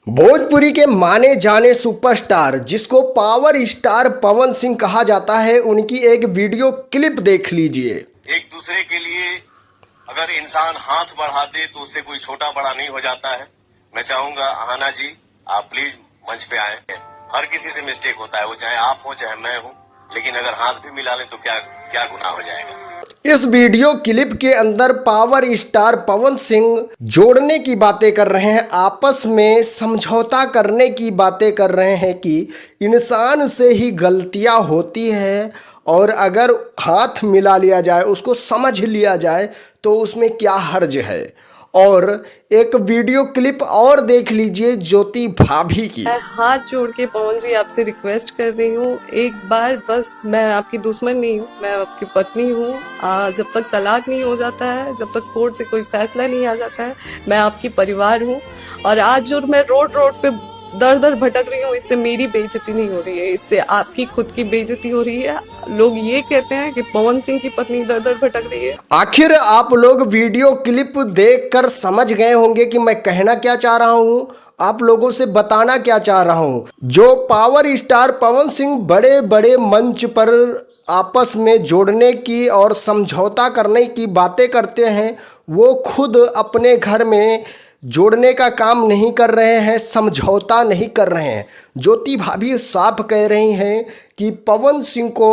भोजपुरी के माने जाने सुपरस्टार जिसको पावर स्टार पवन सिंह कहा जाता है, उनकी एक वीडियो क्लिप देख लीजिए। एक दूसरे के लिए अगर इंसान हाथ बढ़ा दे तो उससे कोई छोटा बड़ा नहीं हो जाता है। मैं चाहूंगा अहाना जी आप प्लीज मंच पे आए। हर किसी से मिस्टेक होता है, वो चाहे आप हो चाहे मैं हूं, लेकिन अगर हाथ भी मिला ले तो क्या क्या गुनाह हो जाएगा। इस वीडियो क्लिप के अंदर पावर स्टार पवन सिंह जोड़ने की बातें कर रहे हैं, आपस में समझौता करने की बातें कर रहे हैं कि इंसान से ही गलतियां होती है और अगर हाथ मिला लिया जाए, उसको समझ लिया जाए तो उसमें क्या हर्ज है। और एक वीडियो क्लिप और देख लीजिए ज्योति भाभी की। मैं हाथ जोड़ के पवन जी आपसे रिक्वेस्ट कर रही हूँ, एक बार बस, मैं आपकी दुश्मन नहीं हूँ, मैं आपकी पत्नी हूँ। जब तक तलाक नहीं हो जाता है, जब तक कोर्ट से कोई फैसला नहीं आ जाता है, मैं आपकी परिवार हूँ। और आज जो मैं रोड पे दर दर भटक रही हूँ, इससे मेरी बेइज्जती नहीं हो रही है, इससे आपकी खुद की बेइज्जती हो रही है। लोग ये कहते हैं कि पवन सिंह की पत्नी दर दर भटक रही है। आखिर आप लोग वीडियो क्लिप देखकर समझ गए होंगे कि मैं कहना क्या चाह रहा हूँ, आप लोगों से बताना क्या चाह रहा हूँ। जो पावर स्टार पवन सिंह बड़े बड़े मंच पर आपस में जोड़ने की और समझौता करने की बातें करते हैं, वो खुद अपने घर में जोड़ने का काम नहीं कर रहे हैं, समझौता नहीं कर रहे हैं। ज्योति भाभी साफ कह रही हैं कि पवन सिंह को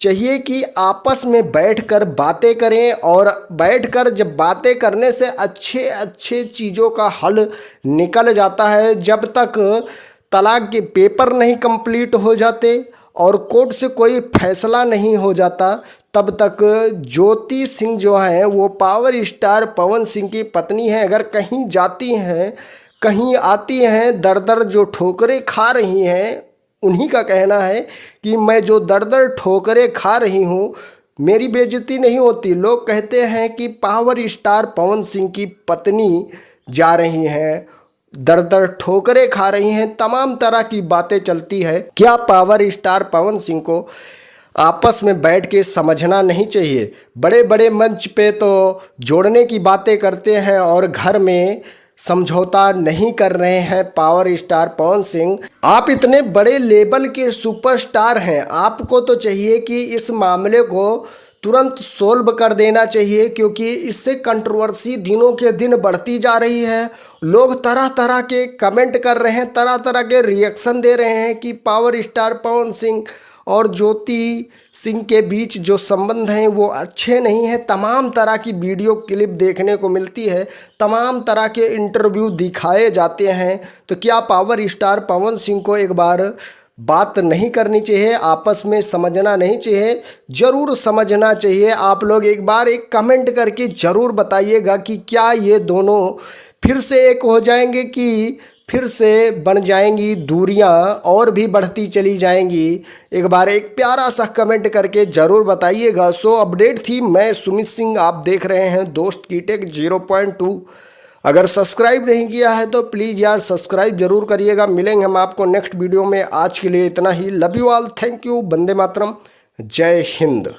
चाहिए कि आपस में बैठकर बातें करें, और बैठकर जब बातें करने से अच्छे अच्छे चीज़ों का हल निकल जाता है। जब तक तलाक के पेपर नहीं कंप्लीट हो जाते और कोर्ट से कोई फैसला नहीं हो जाता, तब तक ज्योति सिंह जो हैं वो पावर स्टार पवन सिंह की पत्नी हैं। अगर कहीं जाती हैं, कहीं आती हैं, दर दर जो ठोकरें खा रही हैं, उन्हीं का कहना है कि मैं जो दर दर ठोकरें खा रही हूँ, मेरी बेइज्जती नहीं होती। लोग कहते हैं कि पावर स्टार पवन सिंह की पत्नी जा रही हैं, दर दर ठोकरें खा रही हैं, तमाम तरह की बातें चलती है। क्या पावर स्टार पवन सिंह को आपस में बैठ के समझना नहीं चाहिए? बड़े बड़े मंच पे तो जोड़ने की बातें करते हैं और घर में समझौता नहीं कर रहे हैं पावर स्टार पवन सिंह। आप इतने बड़े लेवल के सुपरस्टार हैं, आपको तो चाहिए कि इस मामले को तुरंत सोल्व कर देना चाहिए, क्योंकि इससे कंट्रोवर्सी दिनों के दिन बढ़ती जा रही है। लोग तरह तरह के कमेंट कर रहे हैं, तरह तरह के रिएक्शन दे रहे हैं कि पावर स्टार पवन सिंह और ज्योति सिंह के बीच जो संबंध हैं वो अच्छे नहीं हैं। तमाम तरह की वीडियो क्लिप देखने को मिलती है, तमाम तरह के इंटरव्यू दिखाए जाते हैं। तो क्या पावर स्टार पवन सिंह को एक बार बात नहीं करनी चाहिए, आपस में समझना नहीं चाहिए? ज़रूर समझना चाहिए। आप लोग एक बार एक कमेंट करके ज़रूर बताइएगा कि क्या ये दोनों फिर से एक हो जाएंगे कि फिर से बन जाएंगी दूरियां और भी बढ़ती चली जाएंगी। एक बार एक प्यारा सा कमेंट करके ज़रूर बताइएगा। सो अपडेट थी, मैं सुमित सिंह, आप देख रहे हैं दोस्त की टेक 0.2। अगर सब्सक्राइब नहीं किया है तो प्लीज़ यार सब्सक्राइब जरूर करिएगा। मिलेंगे हम आपको नेक्स्ट वीडियो में। आज के लिए इतना ही। Love you all, thank you, वंदे मातरम, जय हिंद।